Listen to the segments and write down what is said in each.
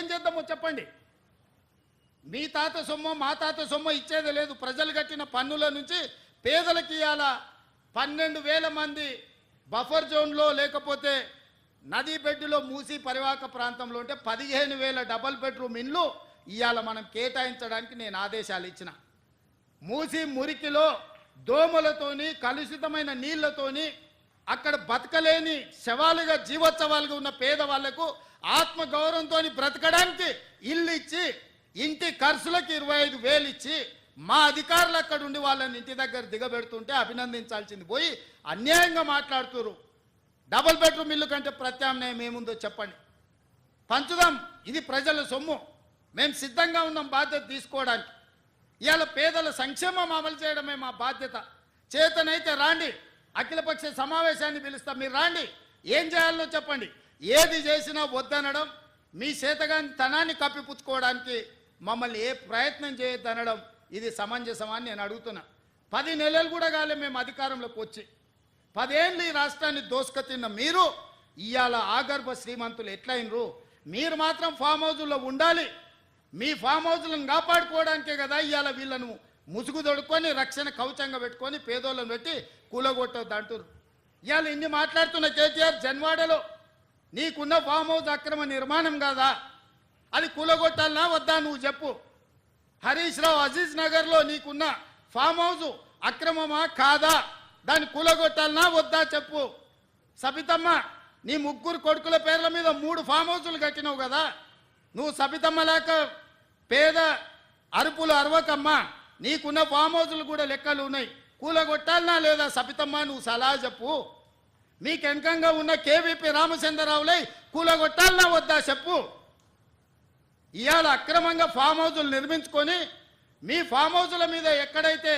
ఏం చేద్దామో చెప్పండి. మీ తాత సొమ్ము మా తాత సొమ్ము ఇచ్చేది లేదు. ప్రజలు కట్టిన పన్నుల నుంచి పేదలకు ఇవాళ 12,000 మంది బఫర్ జోన్లో లేకపోతే నదీ బెడ్డులో మూసి పరివాహక ప్రాంతంలో ఉంటే 15,000 డబల్ బెడ్రూమ్ ఇండ్లు ఇవాళ మనం కేటాయించడానికి నేను ఆదేశాలు ఇచ్చిన. మూసి మురికిలో దోమలతోని కలుషితమైన నీళ్లతోని అక్కడ బతకలేని శవాలుగా జీవోత్సవాలుగా ఉన్న పేదవాళ్లకు ఆత్మగౌరవంతో బ్రతకడానికి ఇల్లు ఇచ్చి ఇంటి ఖర్చులకు 25,000 ఇచ్చి మా అధికారులు అక్కడ ఉండి వాళ్ళని ఇంటి దగ్గర దిగబెడుతుంటే అభినందించాల్సింది పోయి అన్యాయంగా మాట్లాడుతున్నారు. డబుల్ బెడ్రూమ్ ఇల్లు కంటే ప్రత్యామ్నాయం ఏముందో చెప్పండి. పంచుదాం, ఇది ప్రజల సొమ్ము, మేము సిద్ధంగా ఉన్నాం బాధ్యత తీసుకోవడానికి. ఇవాళ పేదల సంక్షేమం అమలు చేయడమే మా బాధ్యత. చేతనైతే రాండి, అఖిలపక్ష సమావేశాన్ని పిలుస్తాం, మీరు రాండి, ఏం చేయాలో చెప్పండి. ఏది చేసినా వద్దనడం, మీ చేతగాని తనాన్ని కప్పిపుచ్చుకోవడానికి మమ్మల్ని ఏ ప్రయత్నం చేయొద్దనడం ఇది సమంజసమని నేను అడుగుతున్నా. 10 నెలలు కూడా కాలే మేము అధికారంలోకి వచ్చి. 10 ఏళ్ళు ఈ రాష్ట్రాన్ని దోసుకతిన్న మీరు ఇవాళ ఆగర్భ శ్రీమంతులు ఎట్లయినరు? మీరు మాత్రం ఫామ్ హౌజుల్లో ఉండాలి. మీ ఫామ్ హౌజులను కాపాడుకోవడానికే కదా ఇవాళ వీళ్ళను ముసుగు దొడుకొని రక్షణ కవచంగా పెట్టుకొని పేదోళ్ళను పెట్టి కూలగొట్టొద్దు అంటారు. ఇవాళ ఇన్ని మాట్లాడుతున్న కేటీఆర్ జన్వాడలో నీకున్న ఫామ్ హౌస్ అక్రమ నిర్మాణం కాదా, అది కూలగొట్టాలనా వద్దా నువ్వు చెప్పు. హరీష్ రావు అజీజ్ నగర్లో నీకున్న ఫామ్ హౌస్ అక్రమమా కాదా, దాన్ని కూలగొట్టాలనా వద్దా చెప్పు. సబితమ్మ, నీ 3 కొడుకుల పేర్ల మీద 3 ఫామ్ హౌసులు కట్టినావు కదా, నువ్వు సబితమ్మ లేక పేద అరుపులు అరవకమ్మా, నీకున్న ఫామ్ హౌసులు కూడా లెక్కలు ఉన్నాయి, కూలగొట్టాలనా లేదా సబితమ్మ, నువ్వు సలహా చెప్పు. మీకు వెనకంగా ఉన్న కేవీపీ రామచంద్రరావులై కూలగొట్టాలనా వద్దా చెప్పు. ఇవాళ అక్రమంగా ఫామ్ హౌజులు నిర్మించుకొని మీ ఫామ్ హౌజుల మీద ఎక్కడైతే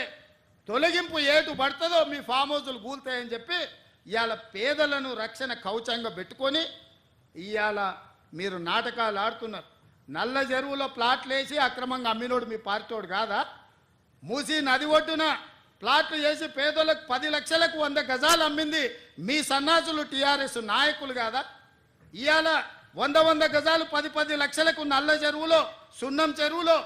తొలగింపు ఏటు పడుతుందో మీ ఫామ్ హౌజులు కూలుతాయని చెప్పి ఇవాళ పేదలను రక్షణ కవచంగా పెట్టుకొని ఇవాళ మీరు నాటకాలు ఆడుతున్నారు. నల్ల చెరువులో ప్లాట్లు వేసి అక్రమంగా అమ్మినోడు మీ పార్టీోడు కాదా? మూసి నది ఒడ్డున ప్లాట్లు వేసి పేదలకు 10 లక్షలకు 100 గజాలు అమ్మింది మీ సన్నాసులు టీఆర్ఎస్ నాయకులు కాదా? ఇవాళ 100 గజాలు 10 లక్షలకు నల్ల చెరువులో సున్నం చెరువులో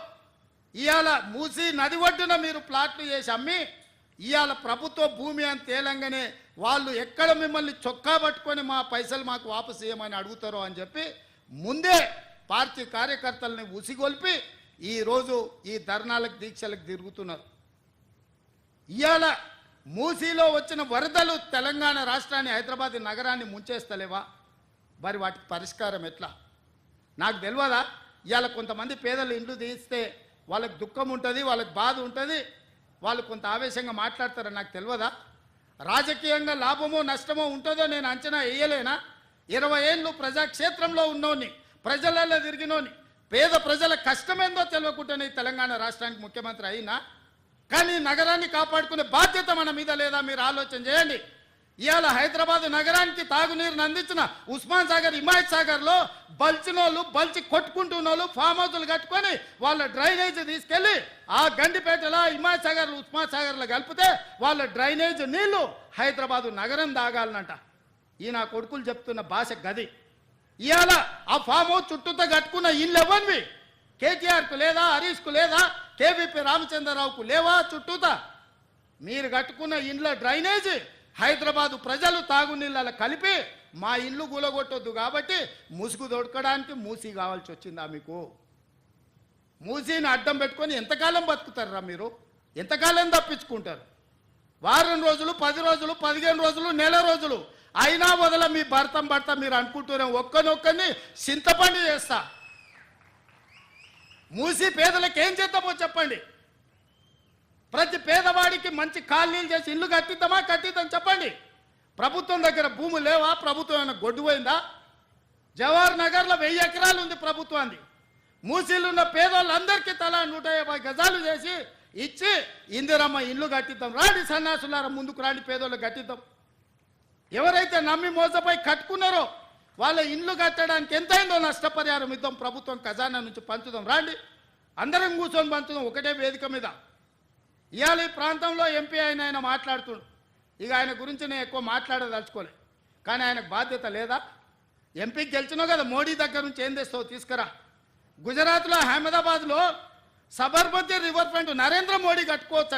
ఇవాళ మూసి నది ఒడ్డున మీరు ప్లాట్లు చేసి అమ్మి ఇవాళ ప్రభుత్వ భూమి అని తేలంగానే వాళ్ళు ఎక్కడ మిమ్మల్ని చొక్కా పట్టుకొని మా పైసలు మాకు వాపసు చేయమని అడుగుతారో అని చెప్పి ముందే పార్టీ కార్యకర్తల్ని ఉసిగొల్పి ఈరోజు ఈ ధర్నాలకు దీక్షలకు తిరుగుతున్నారు. ఇవాళ మూసీలో వచ్చిన వరదలు తెలంగాణ రాష్ట్రాన్ని హైదరాబాద్ నగరాన్ని ముంచేస్తలేవా? మరి వాటికి పరిష్కారం ఎట్లా నాకు తెలియదా? ఇవాళ కొంతమంది పేదలు ఇండ్లు తీస్తే వాళ్ళకి దుఃఖం ఉంటుంది, వాళ్ళకి బాధ ఉంటుంది, వాళ్ళు కొంత ఆవేశంగా మాట్లాడతారని నాకు తెలియదా? రాజకీయంగా లాభమో నష్టమో ఉంటుందో నేను అంచనా వేయలేనా? 20 ఏళ్ళు ప్రజాక్షేత్రంలో ఉన్నోని, ప్రజలలో తిరిగినోని, పేద ప్రజల కష్టమేందో తెలియకుండానే తెలంగాణ రాష్ట్రానికి ముఖ్యమంత్రి అయినా. కానీ నగరాన్ని కాపాడుకునే బాధ్యత మన మీద లేదా? మీరు ఆలోచన చేయండి. ఇవాళ హైదరాబాద్ నగరానికి తాగునీరుని అందించిన ఉస్మాన్ సాగర్, హిమాయత్ సాగర్లో బల్చినోళ్ళు బల్చి కొట్టుకుంటున్నోళ్ళు ఫామ్ హౌజులు కట్టుకొని వాళ్ళ డ్రైనేజ్ తీసుకెళ్లి ఆ గండిపేటలో హిమాయత్ సాగర్, ఉస్మాన్ సాగర్లో కలిపితే వాళ్ళ డ్రైనేజ్ నీళ్లు హైదరాబాదు నగరం తాగాలనంట. ఈ నా కొడుకులు చెప్తున్న భాష గది. ఇవాళ ఆ ఫామ్ హౌస్ చుట్టూతో కట్టుకున్న ఇల్లు ఎవరివి? కేటీఆర్కు లేదా, హరీష్కు లేదా, కేవీపీ రామచంద్రరావుకు లేవా చుట్టూతా? మీరు కట్టుకున్న ఇండ్ల డ్రైనేజ్ హైదరాబాదు ప్రజలు తాగునీళ్ళ కలిపి మా ఇల్లు కూలగొట్టొద్దు కాబట్టి ముసుగు దొడకడానికి మూసి కావాల్సి వచ్చిందా మీకు? మూసీని అడ్డం పెట్టుకొని ఎంతకాలం బతుకుతారా మీరు? ఎంతకాలం తప్పించుకుంటారు? వారం రోజులు, 10 రోజులు, 15 రోజులు, నెల రోజులు అయినా వదల మీ భర్త మీరు అనుకుంటూనే ఒక్కనొక్కని చింతపండు చేస్తా. మూసి పేదలకు ఏం చేద్దామో చెప్పండి. ప్రతి పేదవాడికి మంచి కాలనీలు చేసి ఇల్లు కట్టిద్దాం చెప్పండి. ప్రభుత్వం దగ్గర భూములు లేవా? ప్రభుత్వం ఏమైనా గొడ్డుపోయిందా? జవహర్ నగర్లో 1000 ఎకరాలు ఉంది ప్రభుత్వాన్ని. మూసీలు ఉన్న పేదోళ్ళందరికీ తలా 150 గజాలు చేసి ఇచ్చి ఇందిరమ్మ ఇల్లు కట్టిద్దాం. రాండి సన్నాసులారా, ముందుకు రాండి, పేదోళ్ళు కట్టిద్దాం. ఎవరైతే నమ్మి మోసపోయి కట్టుకున్నారో వాళ్ళ ఇల్లు కట్టడానికి ఎంతైందో నష్టపరిహారం ఇద్దాం, ప్రభుత్వం ఖజానా నుంచి పంచుదాం. రాండి, అందరం కూర్చొని పంచుదాం ఒకటే వేదిక మీద. ఇవాళ ఈ ప్రాంతంలో ఎంపీ ఆయన మాట్లాడుతున్నాడు. ఇక ఆయన గురించి నేను ఎక్కువ మాట్లాడదలుచుకోలే, కానీ ఆయనకు బాధ్యత లేదా? ఎంపీకి గెలిచినావు కదా, మోడీ దగ్గర నుంచి ఏం తెస్తావు తీసుకురా. గుజరాత్లో అహ్మదాబాద్లో సబర్మతి రివర్ ఫ్రంట్ నరేంద్ర మోడీ కట్టుకోవచ్చు.